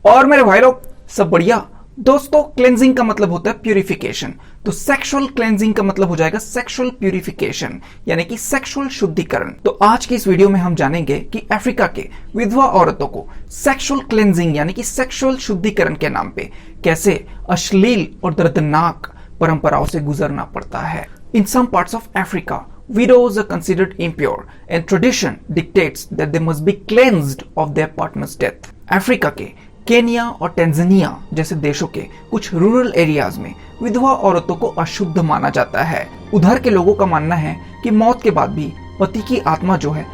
और मेरे भाई लोग सब बढ़िया। दोस्तों, क्लेंजिंग का मतलब होता है प्यूरिफिकेशन, तो सेक्सुअल क्लेंजिंग का मतलब हो जाएगा सेक्सुअल प्यूरिफिकेशन, यानी कि सेक्सुअल शुद्धिकरण। तो आज की इस वीडियो में हम जानेंगे कि अफ्रीका के विधवा औरतों को सेक्सुअल क्लेंजिंग यानी कि सेक्सुअल शुद्धिकरण के नाम पे कैसे अश्लील और दर्दनाक परंपराओं से गुजरना पड़ता है। In some parts of Africa, widows are considered impure and tradition dictates that they must be cleansed of their partner's death. Africa के केनिया और टेंजानिया जैसे देशों के कुछ रूरल एरियाज में विधवा औरतों को अशुद्ध माना जाता है। उधर के लोगों का मानना है कि मौत के बाद भी पति की आत्मा जो है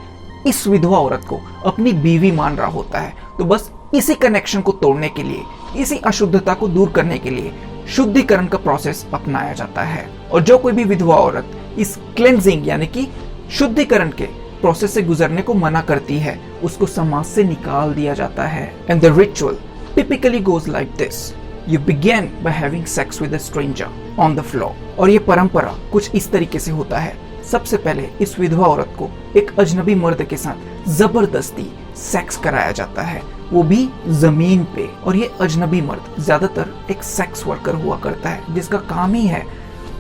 इस विधवा औरत को अपनी बीवी मान रहा होता है, तो बस इसी कनेक्शन को तोड़ने के लिए, इसी अशुद्धता को दूर करने के लिए शुद्धिकरण का प्रोसेस अपनाया जाता है। और जो कोई भी विधवा औरत इस क्लेंजिंग यानी कि शुद्धिकरण के प्रोसेस से गुजरने को मना करती है, उसको समाज से निकाल दिया जाता है। And the ritual typically goes like this: you begin by having sex with a stranger on the floor. और ये परंपरा कुछ इस तरीके से होता है। सबसे पहले इस विधवा औरत को एक अजनबी मर्द के साथ जबरदस्ती सेक्स कराया जाता है, वो भी जमीन पे। और ये अजनबी मर्द ज्यादातर एक सेक्स वर्कर हुआ करता है, जिसका काम ही है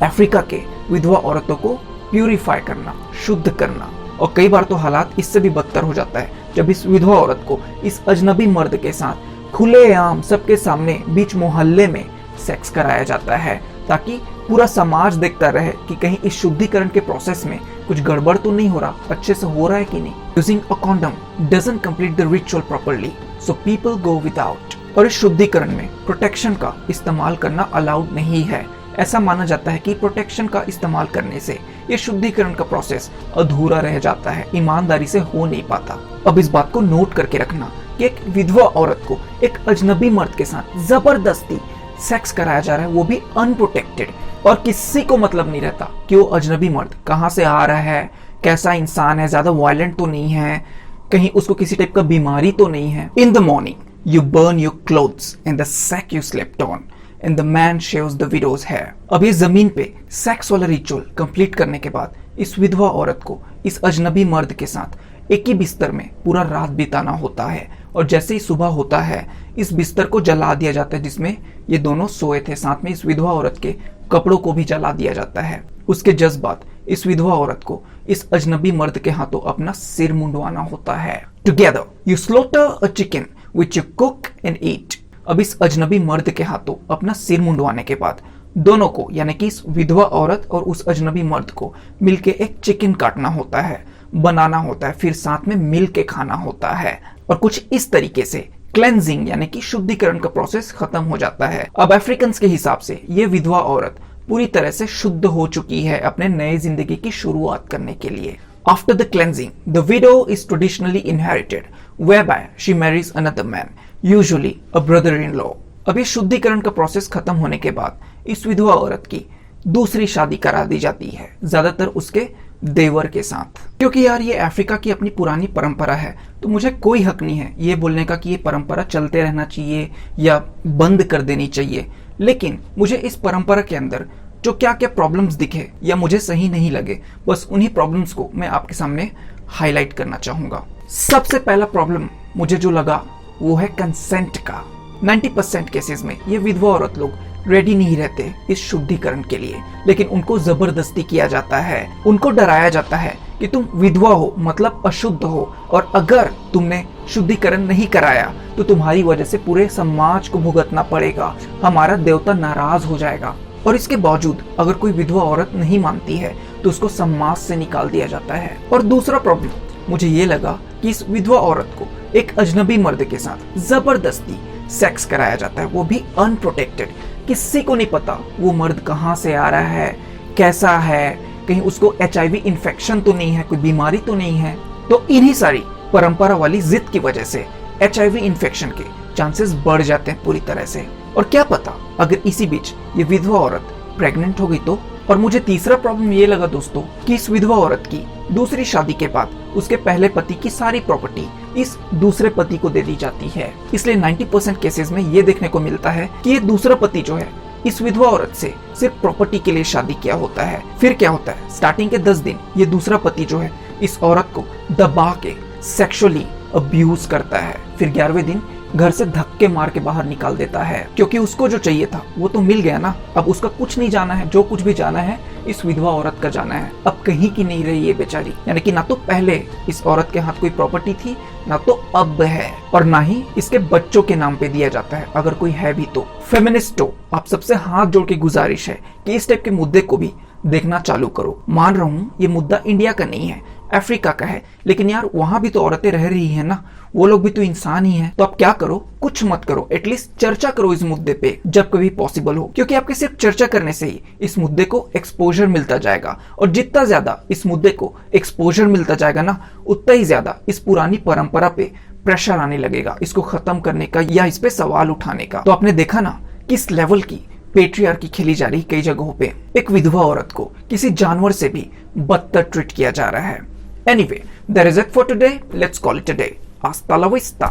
अफ्रीका के विधवा औरतों को प्यूरिफाई करना, शुद्ध करना। और कई बार तो हालात इससे भी बदतर हो जाता है जब इस विधवा औरत को इस अजनबी मर्द के साथ खुलेआम सबके सामने बीच मोहल्ले में सेक्स कराया जाता है, ताकि पूरा समाज देखता रहे कि कहीं इस शुद्धिकरण के प्रोसेस में कुछ गड़बड़ तो नहीं हो रहा, अच्छे से हो रहा है कि नहीं। Using a condom doesn't complete the ritual properly, so people go without. और इस शुद्धिकरण में प्रोटेक्शन का इस्तेमाल करना अलाउड नहीं है। ऐसा माना जाता है कि प्रोटेक्शन का इस्तेमाल करने से ये शुद्धिकरण का प्रोसेस अधूरा रह जाता है, ईमानदारी से हो नहीं पाता। अब इस बात को नोट करके रखना कि एक विधवा औरत को एक अजनबी मर्द के साथ जबरदस्ती सेक्स कराया जा रहा है, वो भी अनप्रोटेक्टेड, और किसी को मतलब नहीं रहता कि वो अजनबी मर्द कहाँ से आ रहा है, कैसा इंसान है, ज्यादा वायलेंट तो नहीं है, कहीं उसको किसी टाइप का बीमारी तो नहीं है। In the morning you burn your clothes in the sack you slept on and the man shaves the widow's hair। अब ये जमीन पे सेक्स वाला रिचुअल कंप्लीट करने के बाद इस विधवा औरत को इस अजनबी मर्द के साथ एक ही बिस्तर में पूरा रात बिताना होता है। और जैसे ही सुबह होता है, इस बिस्तर को जला दिया जाता है जिसमें ये दोनों सोए थे। साथ में इस विधवा औरत के कपड़ों को भी जला दिया जाता है। उसके जज्बात इस विधवा औरत को इस अजनबी मर्द के हाथों अपना सिर मुंडवाना होता है। Together you slaughter a chicken which you cook and eat. अब इस अजनबी मर्द के हाथों अपना सिर मुंडवाने के बाद दोनों को, यानी कि इस विधवा औरत और उस अजनबी मर्द को मिलके एक चिकन काटना होता है, बनाना होता है, फिर साथ में मिलके खाना होता है। और कुछ इस तरीके से क्लेंजिंग यानी कि शुद्धिकरण का प्रोसेस खत्म हो जाता है। अब अफ्रीकन के हिसाब से ये विधवा औरत पूरी तरह से शुद्ध हो चुकी है अपने नए जिंदगी की शुरुआत करने के लिए। After the cleansing, the widow is traditionally inherited, whereby she marries another man, usually a brother-in-law। अब ये शुद्धिकरण का प्रोसेस खत्म होने के बाद इस विधवा औरत की दूसरी शादी करा दी जाती है, ज्यादातर उसके देवर के साथ। क्योंकि यार ये अफ्रीका की अपनी पुरानी परंपरा है, तो मुझे कोई हक नहीं है ये बोलने का कि ये परंपरा चलते रहना चाहिए या बंद कर देनी चाहिए। लेकिन मुझे इस परंपरा के अंदर जो क्या क्या प्रॉब्लम्स दिखे या मुझे सही नहीं लगे, बस उन्हीं प्रॉब्लम्स को मैं आपके सामने हाईलाइट करना चाहूंगा। सबसे पहला प्रॉब्लम मुझे जो लगा वो है कंसेंट का। 90% केसेस में ये विधवा औरत लोग रेडी नहीं रहते इस शुद्धिकरण के लिए, लेकिन उनको जबरदस्ती किया जाता है। उनको डराया जाता है कि तुम विधवा हो मतलब अशुद्ध हो, और अगर तुमने शुद्धिकरण नहीं कराया तो तुम्हारी वजह से पूरे समाज को भुगतना पड़ेगा, हमारा देवता नाराज हो जाएगा। और इसके बावजूद अगर कोई विधवा औरत नहीं मानती है तो उसको समाज से निकाल दिया जाता है। और दूसरा प्रॉब्लम मुझे ये लगा कि इस विधवा औरत को एक अजनबी मर्द के साथ जबरदस्ती सेक्स कराया जाता है, वो भी अनप्रोटेक्टेड। किसी को नहीं पता वो मर्द कहाँ से आ रहा है, कैसा है, कहीं उसको HIV इन्फेक्शन तो नहीं है, कोई बीमारी तो नहीं है। तो इन्हीं सारी परंपरा वाली जिद की वजह से HIV इन्फेक्शन के चांसेस बढ़ जाते हैं पूरी तरह से। और क्या पता अगर इसी बीच ये विधवा औरत प्रेग्नेंट हो गई तो। और मुझे तीसरा प्रॉब्लम ये लगा दोस्तों कि इस विधवा औरत की दूसरी शादी के बाद उसके पहले पति की सारी प्रॉपर्टी इस दूसरे पति को दे दी जाती है। इसलिए 90% केसेस में ये देखने को मिलता है कि ये दूसरा पति जो है इस विधवा औरत से सिर्फ प्रॉपर्टी के लिए शादी किया होता है। फिर क्या होता है, स्टार्टिंग के 10 दिन ये दूसरा पति जो है इस औरत को दबा के सेक्सुअली अब्यूज करता है। फिर 11वें दिन घर से धक्के मार के बाहर निकाल देता है, क्योंकि उसको जो चाहिए था वो तो मिल गया ना। अब उसका कुछ नहीं जाना है, जो कुछ भी जाना है इस विधवा औरत का जाना है। अब कहीं की नहीं रही ये बेचारी, यानी कि ना तो पहले इस औरत के हाथ कोई प्रॉपर्टी थी, ना तो अब है, और ना ही इसके बच्चों के नाम पे दिया जाता है, अगर कोई है भी तो। फेमिनिस्टो, आप सबसे हाथ जोड़ के गुजारिश है कि इस टाइप के मुद्दे को भी देखना चालू करो। मान रहा हूँ ये मुद्दा इंडिया का नहीं है, अफ्रीका का है, लेकिन यार वहां भी तो औरतें रह रही है ना, वो लोग भी तो इंसान ही हैं। तो आप क्या करो, कुछ मत करो, एटलीस्ट चर्चा करो इस मुद्दे पे जब कभी पॉसिबल हो, क्योंकि आपके सिर्फ चर्चा करने से ही इस मुद्दे को एक्सपोजर मिलता जाएगा, और जितना ज्यादा इस मुद्दे को एक्सपोजर मिलता जाएगा ना, उतना ही ज्यादा इस पुरानी परंपरा पे प्रेशर आने लगेगा इसको खत्म करने का या इस पे सवाल उठाने का। तो आपने देखा ना किस लेवल की पेट्रियार्की खेली जा रही कई जगहों पे। एक विधवा औरत को किसी जानवर से भी बदतर ट्रीट किया जा रहा है। Anyway, that is it for today. Let's call it a day. Hasta la vista.